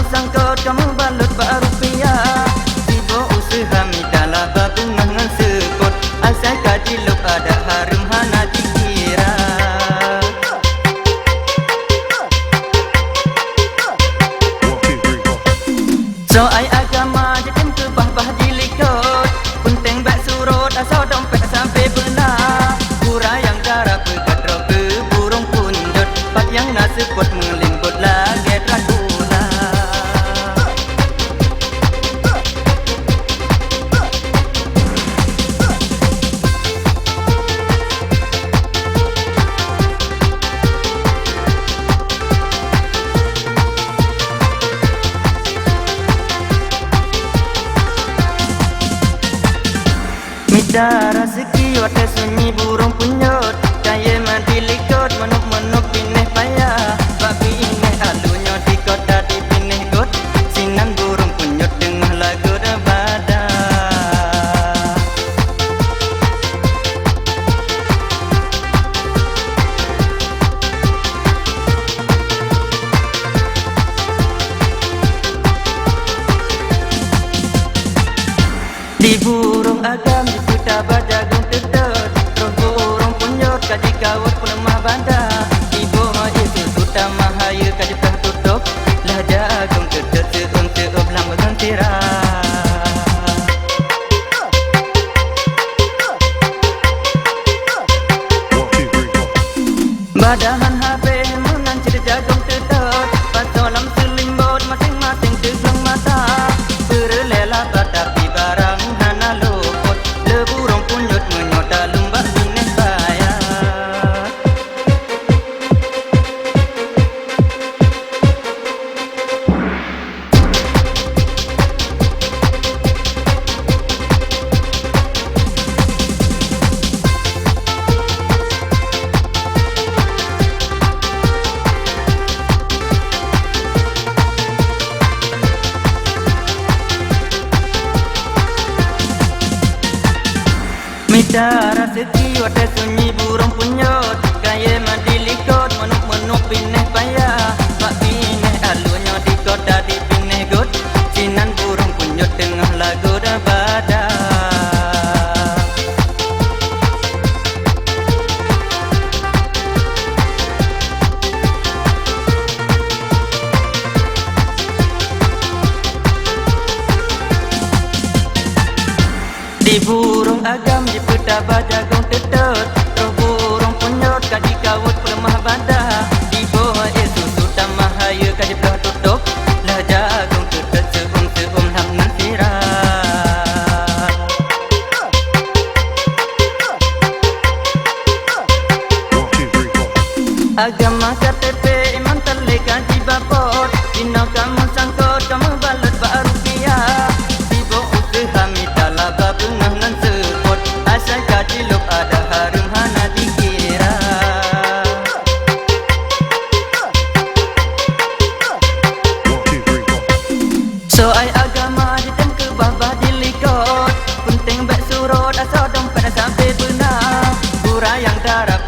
sangkut kamu balut pak rupiah. Sibuk usaha mintalah babungan dengan sekut. Asal kaji lup ada harum hana dikira. Soal agama jadi ke bah-bah dilikut. Penting bak surut asal dompet sampai benar. Pura yang darah berkadro ke burung punjut. Pak yang nasibut melimput lagi Dracula. Minta rezeki wate sunyi burung punyut. Kaya mandi likut menuk-menuk pineh payah. Babi ineh alunya di kota di pineh gut. Sinan burung punyut dengar lagu debada. Di burung agam di putar bajagung tetut. Roh burung punyut kaji kawat pelemah bandar. Ibu itu sudah mahaya kaji telah tutup. Lah jagung tetut seum-seum lama gentira. Badahan habis mengancir jagung tetut. Pasolam selimbut masing-masing tegang mata. Berlela batapi barang hana luput. Le burung punyut menyota lembah pineh bayar. Minta rezeki wate sunyi burung punyut. Kaya mandi likut menuk-menuk pineh payah. Pak pineh alunya di kota di pineh gut. Sinan burung punyut tengah lagu debada. Di burung agam di putar bajagung tetut. Roh burung punyut kaji kawat pelemah bandar. Di bawah itu sudah mahaya kaji telah tutup. Lah jagung tetut seum-seum ham nan sirat. Agama KTP iman telik kaji babot. Dina kamu sangkut kamu balut pak rupiah. Sibuk usaha mintalah babungan nan sekut. Asal kaji lup ada harum hana dikira. Soal agama ditem ke bah-bah dilikut. Penting bak surut asal dompet sampai benar. Pura yang darah